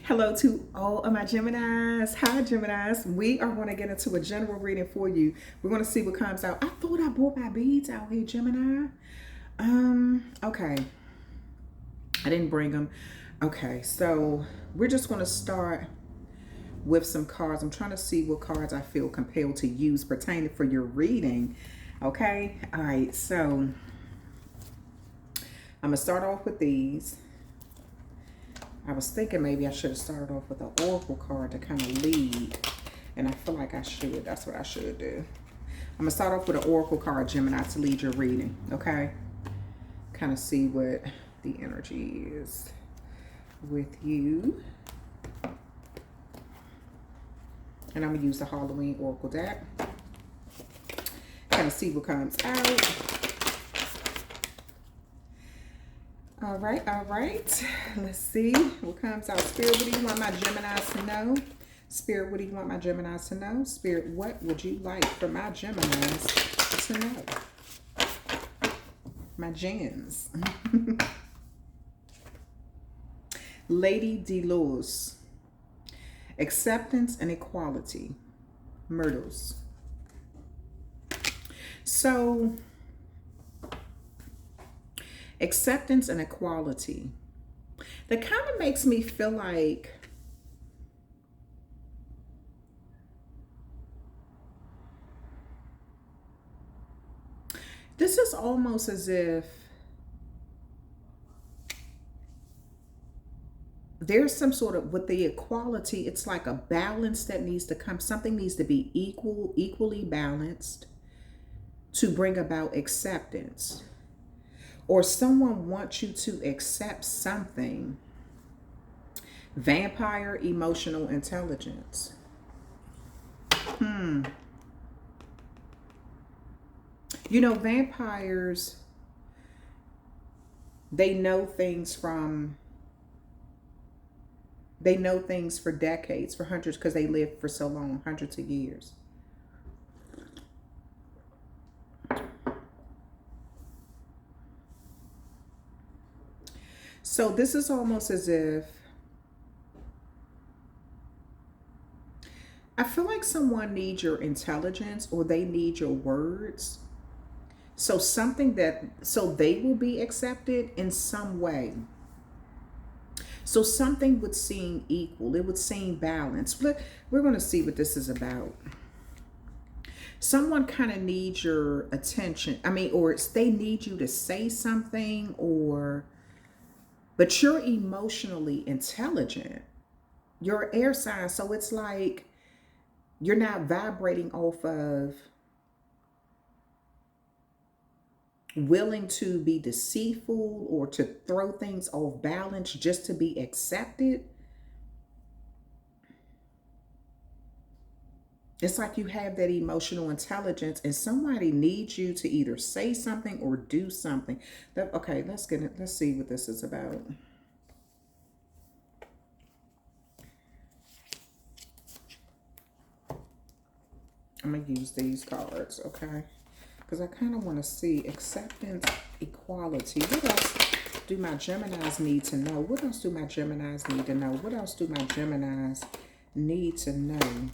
Hello to all of my Geminis. Hi, Geminis. We are going to get into a general reading for you. We're going to see what comes out. I thought I brought my beads out here, Gemini. Okay. I didn't bring them. Okay, so we're just going to start with some cards. I'm trying to see what cards I feel compelled to use pertaining for your reading. Okay, all right, so I'm going to start off with these. I was thinking maybe I should have started off with an oracle card to kind of lead. And I feel like I should. That's what I should do. I'm going to start off with an oracle card, Gemini, to lead your reading. Okay? Kind of see what the energy is with you. And I'm going to use the Halloween oracle deck. Kind of see what comes out. All right. Let's see what comes out. Spirit, what do you want my Geminis to know? Spirit, what do you want my Geminis to know? Spirit, what would you like for my Geminis to know? My gens. Lady Delos. Acceptance and equality. Myrtles. So, acceptance and equality. That kind of makes me feel like this is almost as if there's some sort of, with the equality, it's like a balance that needs to come. Something needs to be equally balanced to bring about acceptance. Or someone wants you to accept something. Vampire emotional intelligence. You know, vampires, they know things for decades, for hundreds, because they lived for so long, hundreds of years. So this is almost as if I feel like someone needs your intelligence or they need your words. So so they will be accepted in some way. So something would seem equal. It would seem balanced. We're going to see what this is about. Someone kind of needs your attention. I mean, or they need you to say something, but you're emotionally intelligent. You're an air sign. So it's like you're not vibrating off of willing to be deceitful or to throw things off balance just to be accepted. It's like you have that emotional intelligence and somebody needs you to either say something or do something. Okay, let's get it. Let's see what this is about. I'm going to use these cards, okay? Because I kind of want to see acceptance, equality. What else do my Geminis need to know? What else do my Geminis need to know? What else do my Geminis need to know?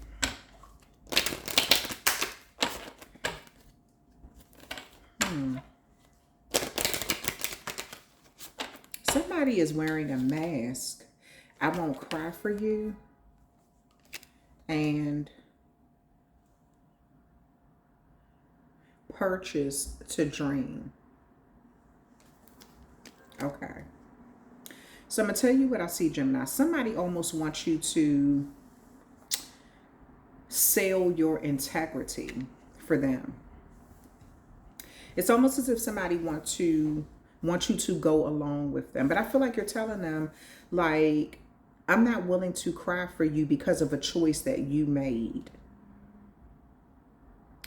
Somebody is wearing a mask. I won't cry for you. And purchase to dream. Okay. So I'm going to tell you what I see, Gemini. Somebody almost wants you to sell your integrity for them. It's almost as if somebody wants you to go along with them. But I feel like you're telling them, like, I'm not willing to cry for you because of a choice that you made.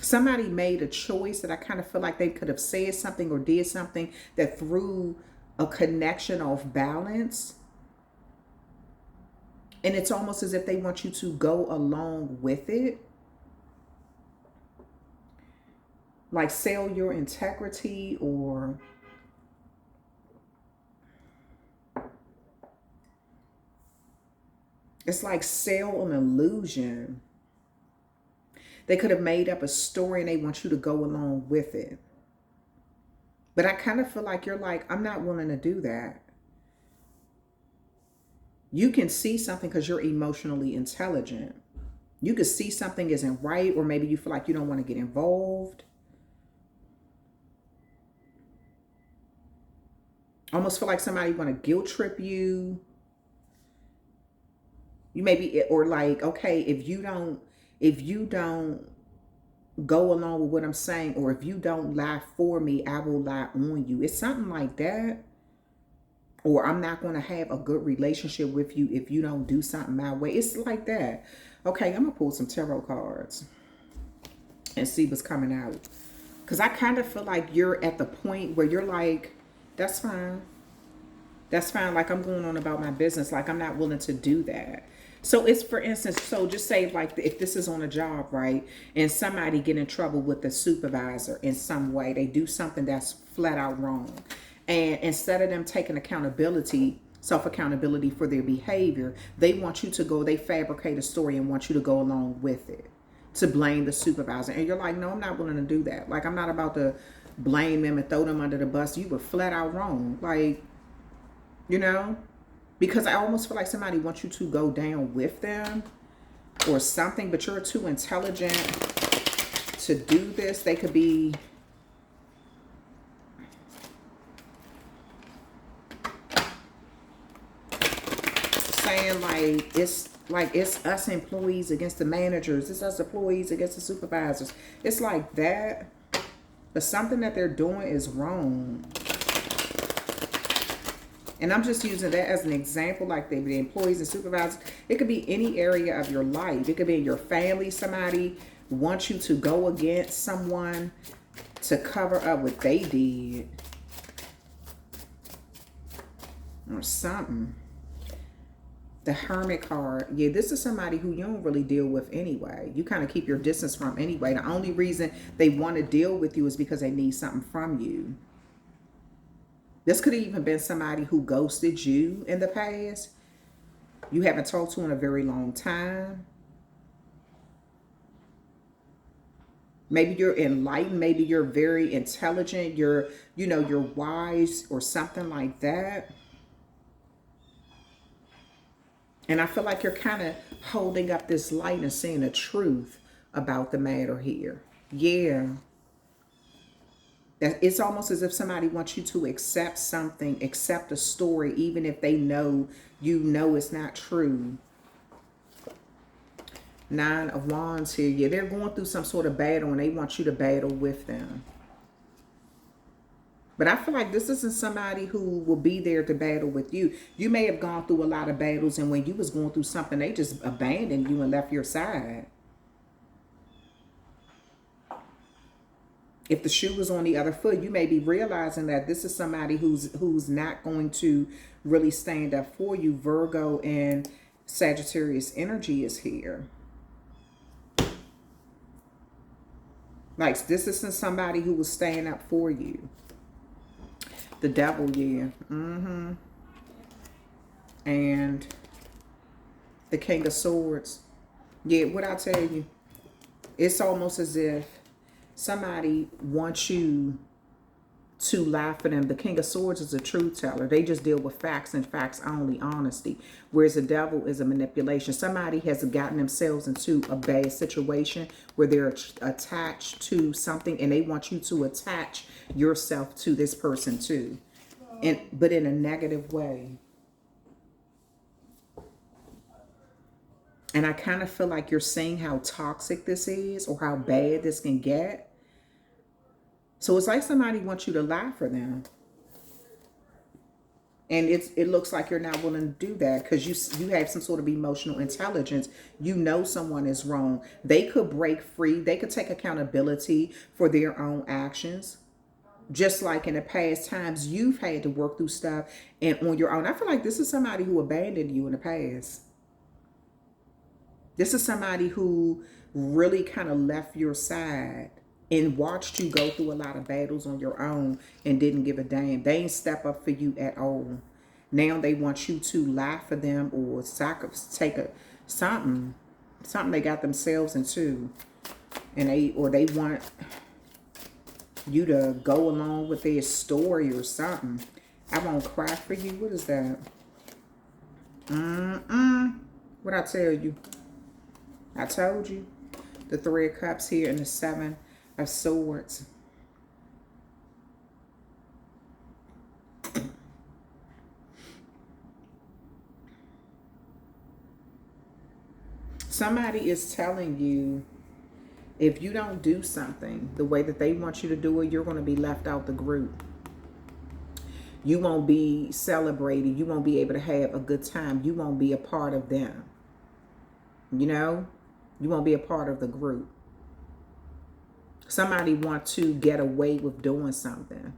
Somebody made a choice that I kind of feel like they could have said something or did something that threw a connection off balance. And it's almost as if they want you to go along with it. Like sell your integrity or It's like sell an illusion. They could have made up a story and they want you to go along with it. But I kind of feel like you're like, I'm not willing to do that. You can see something because you're emotionally intelligent. You could see something isn't right, or maybe you feel like you don't want to get involved. Almost feel like somebody want to guilt trip you. You maybe, or like, okay, if you don't go along with what I'm saying, or if you don't lie for me, I will lie on you. It's something like that. Or I'm not going to have a good relationship with you if you don't do something my way. It's like that. Okay, I'm going to pull some tarot cards and see what's coming out. Because I kind of feel like you're at the point where you're like, that's fine. That's fine. Like, I'm going on about my business. Like, I'm not willing to do that. So it's, for instance, so just say like if this is on a job, right? And somebody get in trouble with the supervisor in some way. They do something that's flat out wrong. And instead of them taking accountability, self-accountability for their behavior, they want you to go, they fabricate a story and want you to go along with it, to blame the supervisor. And you're like, no, I'm not willing to do that. Like, I'm not about to blame them and throw them under the bus. You were flat out wrong. Like, you know, because I almost feel like somebody wants you to go down with them or something, but you're too intelligent to do this. They could be saying like it's us employees against the managers, it's us employees against the supervisors. It's like that, but something that they're doing is wrong. And I'm just using that as an example, like the employees and supervisors. It could be any area of your life. It could be in your family. Somebody wants you to go against someone to cover up what they did or something. The Hermit card. Yeah, this is somebody who you don't really deal with anyway. You kind of keep your distance from anyway. The only reason they want to deal with you is because they need something from you. This could have even been somebody who ghosted you in the past. You haven't talked to in a very long time. Maybe you're enlightened. Maybe you're very intelligent. You're wise or something like that. And I feel like you're kind of holding up this light and seeing the truth about the matter here. Yeah. It's almost as if somebody wants you to accept something, accept a story, even if they know it's not true. Nine of Wands here. Yeah, they're going through some sort of battle and they want you to battle with them. But I feel like this isn't somebody who will be there to battle with you. You may have gone through a lot of battles, and when you was going through something, they just abandoned you and left your side. If the shoe was on the other foot, you may be realizing that this is somebody who's not going to really stand up for you. Virgo and Sagittarius energy is here. Like, this isn't somebody who will stand up for you. The Devil, yeah. And the King of Swords. Yeah, what I tell you, it's almost as if somebody wants you to lie for them. The King of Swords is a truth teller. They just deal with facts and facts only, honesty. Whereas the Devil is a manipulation. Somebody has gotten themselves into a bad situation where they're attached to something and they want you to attach yourself to this person too. But in a negative way. And I kind of feel like you're seeing how toxic this is or how bad this can get. So it's like somebody wants you to lie for them. And it looks like you're not willing to do that because you have some sort of emotional intelligence. You know someone is wrong. They could break free. They could take accountability for their own actions. Just like in the past times, you've had to work through stuff and on your own. I feel like this is somebody who abandoned you in the past. This is somebody who really kind of left your side and watched you go through a lot of battles on your own and didn't give a damn. They ain't step up for you at all. Now they want you to lie for them or take something they got themselves into, and they want you to go along with their story or something. I won't cry for you. What is that? What I tell you? I told you. The Three of Cups here and the Seven of Swords. Somebody is telling you, if you don't do something the way that they want you to do it, you're going to be left out the group. You won't be celebrated. You won't be able to have a good time. You won't be a part of them. You know? You won't be a part of the group. Somebody wants to get away with doing something.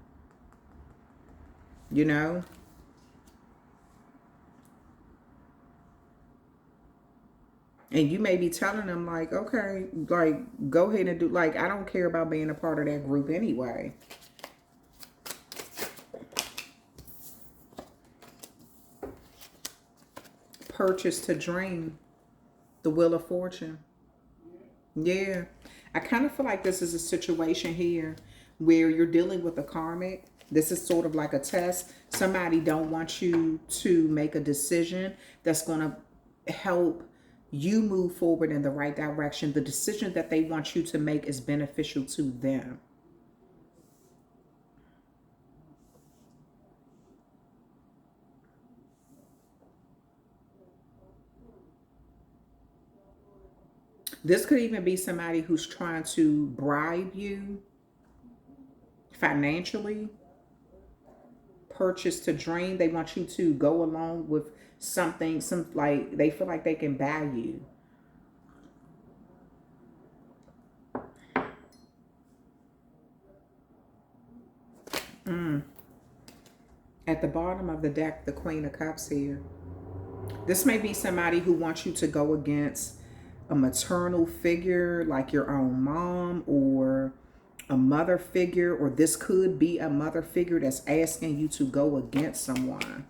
You know? And you may be telling them, like, okay, like, go ahead and do, like, I don't care about being a part of that group anyway. Purchase to dream. The Wheel of Fortune. Yeah. I kind of feel like this is a situation here where you're dealing with a karmic. This is sort of like a test. Somebody don't want you to make a decision that's going to help you move forward in the right direction. The decision that they want you to make is beneficial to them. This could even be somebody who's trying to bribe you financially. Purchase to dream. They want you to go along with something, like they feel like they can buy you. At the bottom of the deck, the Queen of Cups here. This may be somebody who wants you to go against a maternal figure, like your own mom or a mother figure, or this could be a mother figure that's asking you to go against someone.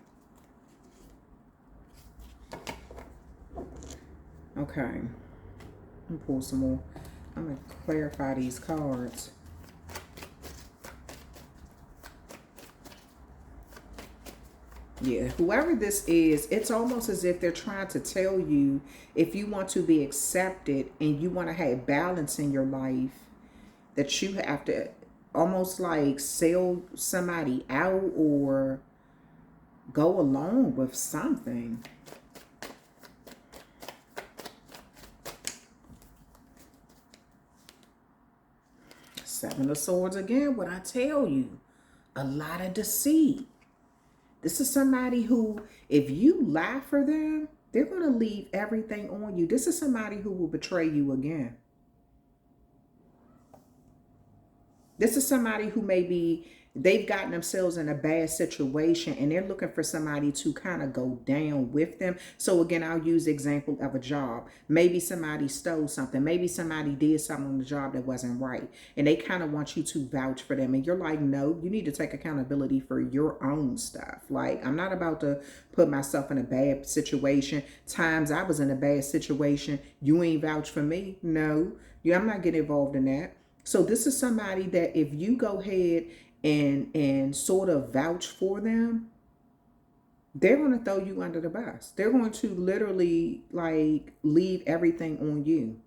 Okay. Let me pull some more. I'm going to clarify these cards. Yeah, whoever this is, it's almost as if they're trying to tell you, if you want to be accepted and you want to have balance in your life, that you have to almost like sell somebody out or go along with something. Seven of Swords again, what I tell you, a lot of deceit. This is somebody who, if you lie for them, they're going to leave everything on you. This is somebody who will betray you again. This is somebody who they've gotten themselves in a bad situation and they're looking for somebody to kind of go down with them. So again, I'll use the example of a job. Maybe somebody stole something. Maybe somebody did something on the job that wasn't right. And they kind of want you to vouch for them. And you're like, no, you need to take accountability for your own stuff. Like, I'm not about to put myself in a bad situation. Times I was in a bad situation. You ain't vouch for me. No, I'm not getting involved in that. So this is somebody that if you go ahead and sort of vouch for them, they're going to throw you under the bus. They're going to literally like leave everything on you.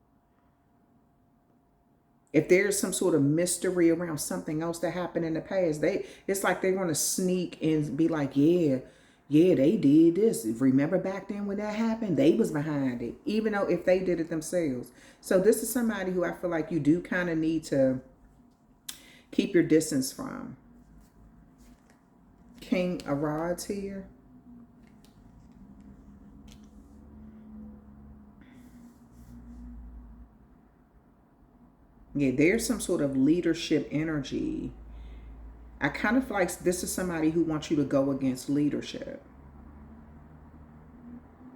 If there's some sort of mystery around something else that happened in the past, it's like they're going to sneak and be like, yeah, they did this. Remember back then when that happened? They was behind it, even though if they did it themselves. So this is somebody who I feel like you do kind of need to keep your distance from. King of Rods here. Yeah, there's some sort of leadership energy. I kind of feel like this is somebody who wants you to go against leadership.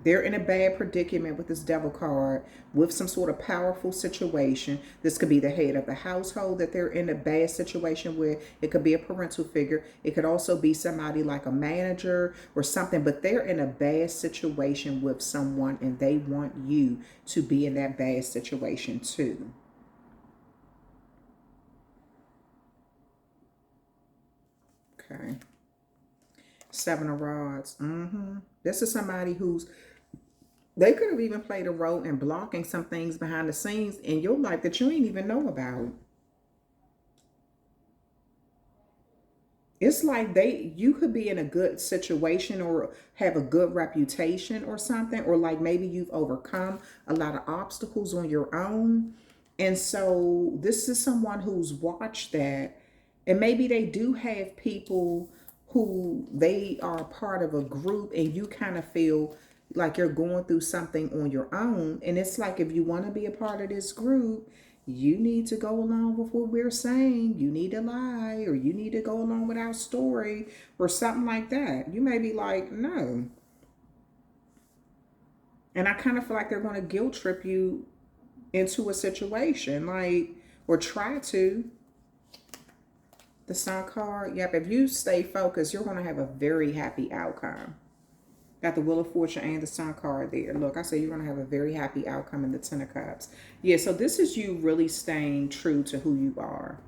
They're in a bad predicament with this devil card, with some sort of powerful situation. This could be the head of the household that they're in a bad situation with. It could be a parental figure. It could also be somebody like a manager or something, but they're in a bad situation with someone and they want you to be in that bad situation too. Okay. Seven of Rods. This is somebody who's, they could have even played a role in blocking some things behind the scenes in your life that you ain't even know about. It's like you could be in a good situation or have a good reputation or something, or like maybe you've overcome a lot of obstacles on your own. And so this is someone who's watched that, and maybe they do have people who they are part of a group and you kind of feel like you're going through something on your own. And it's like, if you want to be a part of this group, you need to go along with what we're saying. You need to lie, or you need to go along with our story, or something like that. You may be like, no. And I kind of feel like they're going to guilt trip you into a situation, like, or try to. The Sun card. Yep, if you stay focused, you're going to have a very happy outcome. Got the Wheel of Fortune and the Sun card there. Look, I say you're going to have a very happy outcome in the Ten of Cups. Yeah, so this is you really staying true to who you are.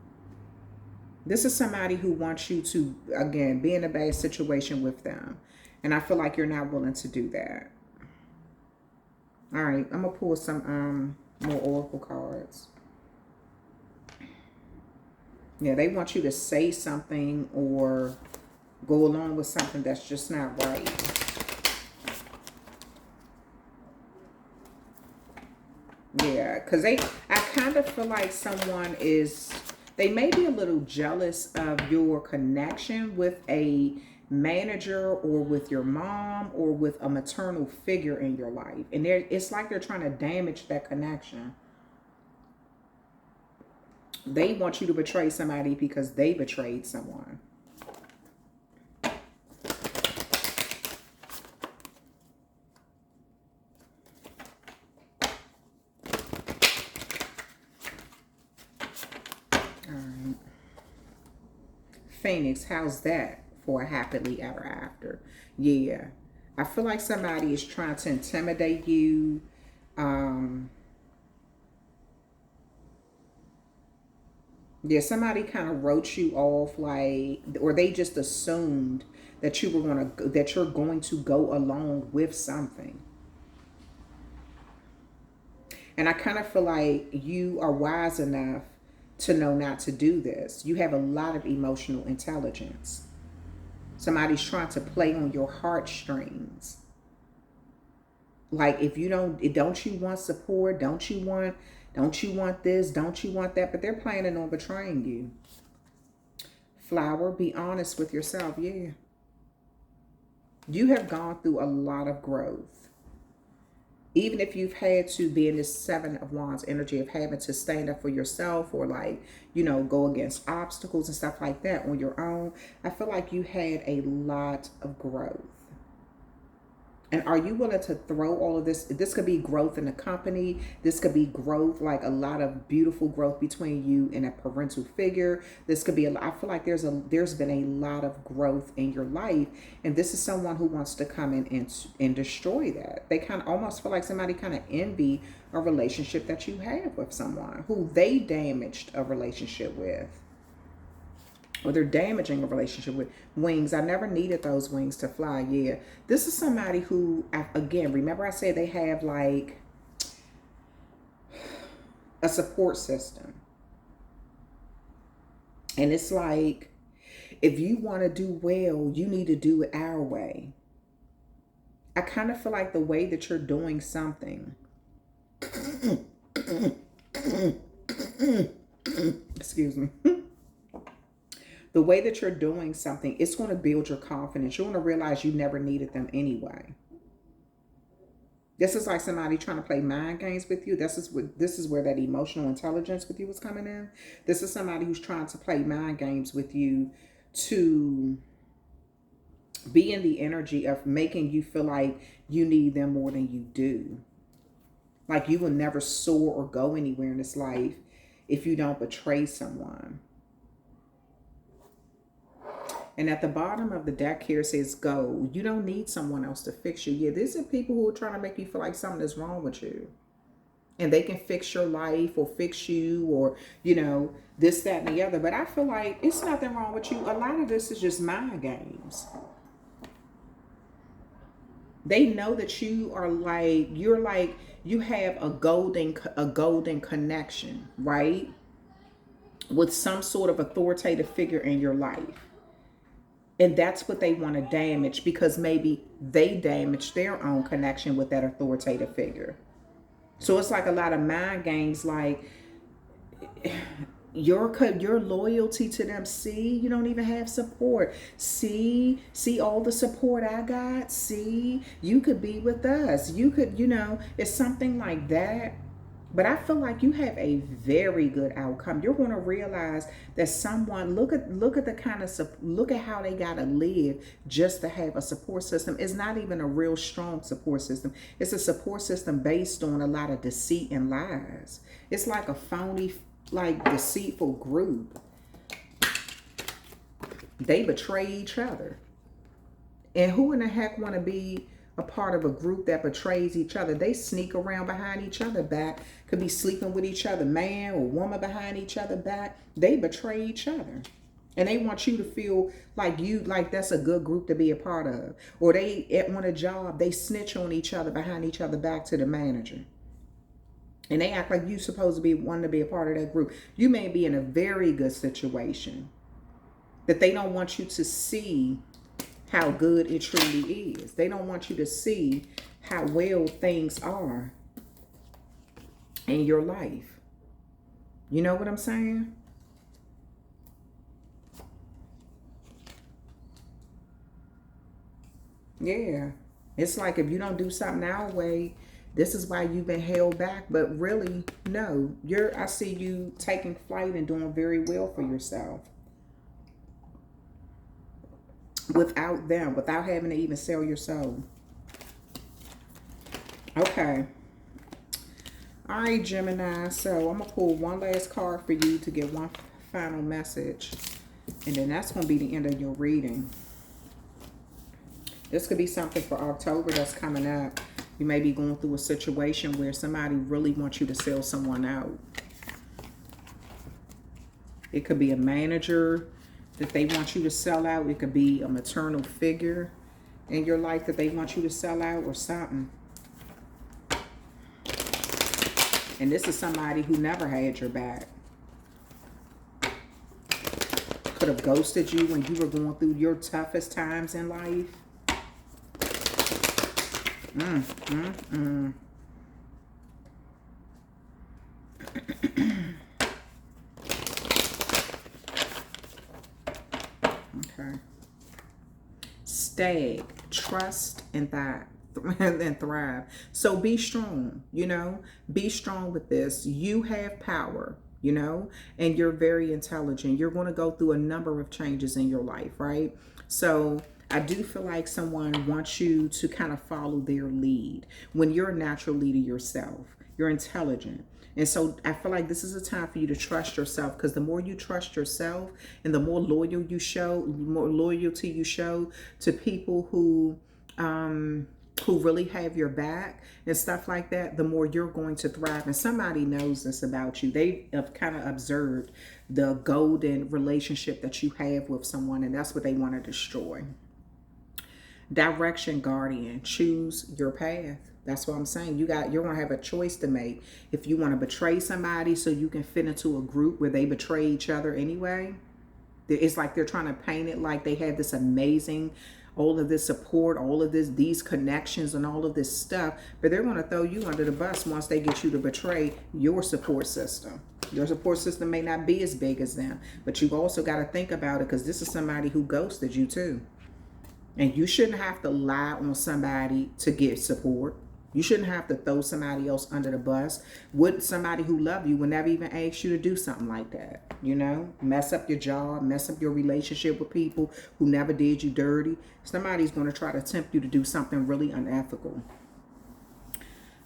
This is somebody who wants you to, again, be in a bad situation with them. And I feel like you're not willing to do that. All right, I'm going to pull some more Oracle cards. Yeah, they want you to say something or go along with something that's just not right. Yeah, because I kind of feel like someone is, they may be a little jealous of your connection with a manager or with your mom or with a maternal figure in your life. And it's like they're trying to damage that connection. They want you to betray somebody because they betrayed someone. All right. Phoenix, how's that for a happily ever after? Yeah. I feel like somebody is trying to intimidate you. Yeah, somebody kind of wrote you off, like, or they just assumed that you were that you're going to go along with something. And I kind of feel like you are wise enough to know not to do this. You have a lot of emotional intelligence. Somebody's trying to play on your heartstrings. Like, if you don't you want support? Don't you want this? Don't you want that? But they're planning on betraying you. Flower, be honest with yourself. Yeah. You have gone through a lot of growth. Even if you've had to be in this Seven of Wands energy of having to stand up for yourself, or like, go against obstacles and stuff like that on your own, I feel like you had a lot of growth. And are you willing to throw all of this? This could be growth in the company. This could be growth, like a lot of beautiful growth between you and a parental figure. This could be I feel like there's been a lot of growth in your life. And this is someone who wants to come in and destroy that. They kind of almost feel like somebody kind of envy a relationship that you have with someone who they damaged a relationship with. Or they're damaging a relationship with. Wings. I never needed those wings to fly. Yeah. This is somebody who, again, remember I said they have like a support system. And it's like, if you want to do well, you need to do it our way. I kind of feel like the way that you're doing something. Excuse me. The way that you're doing something, it's going to build your confidence. You're going to realize you never needed them anyway. This is like somebody trying to play mind games with you. This is where that emotional intelligence with you is coming in. This is somebody who's trying to play mind games with you to be in the energy of making you feel like you need them more than you do. Like you will never soar or go anywhere in this life if you don't betray someone. And at the bottom of the deck here says go. You don't need someone else to fix you. Yeah, these are people who are trying to make you feel like something is wrong with you. And they can fix your life or fix you or, this, that, and the other. But I feel like it's nothing wrong with you. A lot of this is just mind games. They know that you are like, you have a golden connection, right? With some sort of authoritative figure in your life. And that's what they want to damage because maybe they damaged their own connection with that authoritative figure. So it's like a lot of mind games, like your loyalty to them. See, you don't even have support. See all the support I got. See, you could be with us. You could, it's something like that. But I feel like you have a very good outcome. You're going to realize that someone, look at the kind of, look at how they got to live just to have a support system. It's not even a real strong support system. It's a support system based on a lot of deceit and lies. It's like a phony, like deceitful group. They betray each other. And who in the heck want to be a part of a group that betrays each other? They sneak around behind each other back, could be sleeping with each other, man or woman behind each other back. They betray each other. And they want you to feel like that's a good group to be a part of. Or they, on a job, they snitch on each other behind each other back to the manager. And they act like you're supposed to be wanting to be a part of that group. You may be in a very good situation that they don't want you to see how good it truly is. They don't want you to see how well things are in your life. You know what I'm saying? Yeah. It's like if you don't do something our way, this is why you've been held back. But really, no. I see you taking flight and doing very well for yourself. Without them, without having to even sell your soul. Okay. All right, Gemini. So I'm going to pull one last card for you to get one final message. And then that's going to be the end of your reading. This could be something for October that's coming up. You may be going through a situation where somebody really wants you to sell someone out. It could be a manager that they want you to sell out. It could be a maternal figure in your life that they want you to sell out or something. And this is somebody who never had your back. Could have ghosted you when you were going through your toughest times in life. Okay. Stag, trust and thrive. So be strong, be strong with this. You have power, and you're very intelligent. You're going to go through a number of changes in your life, right? So I do feel like someone wants you to kind of follow their lead when you're a natural leader yourself. You're intelligent. And so I feel like this is a time for you to trust yourself, because the more you trust yourself and the more loyal you show, more loyalty you show to people who really have your back and stuff like that, the more you're going to thrive. And somebody knows this about you. They have kind of observed the golden relationship that you have with someone, and that's what they want to destroy. Direction, guardian. Choose your path. That's what I'm saying. You're going to have a choice to make. If you want to betray somebody so you can fit into a group where they betray each other anyway. It's like they're trying to paint it like they have this amazing, all of this support, all of these connections and all of this stuff. But they're going to throw you under the bus once they get you to betray your support system. Your support system may not be as big as them. But you've also got to think about it, because this is somebody who ghosted you too. And you shouldn't have to lie on somebody to get support. You shouldn't have to throw somebody else under the bus. Would somebody who love you would never even ask you to do something like that? You know, mess up your job, mess up your relationship with people who never did you dirty. Somebody's going to try to tempt you to do something really unethical.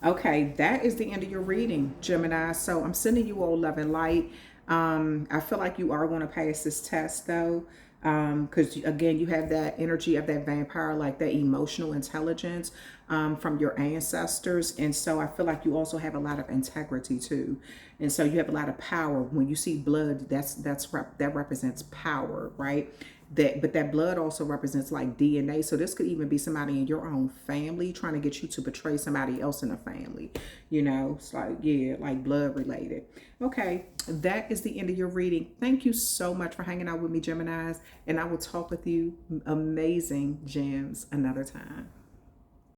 Okay, that is the end of your reading, Gemini. So I'm sending you all love and light. I feel like you are going to pass this test though. Because again, you have that energy of that vampire, like that emotional intelligence from your ancestors. And so I feel like you also have a lot of integrity too. And so you have a lot of power. When you see blood, that represents power, right? But that blood also represents like DNA. So this could even be somebody in your own family trying to get you to betray somebody else in the family. You know, it's like, yeah, like blood related. Okay, that is the end of your reading. Thank you so much for hanging out with me, Geminis. And I will talk with you amazing gems another time.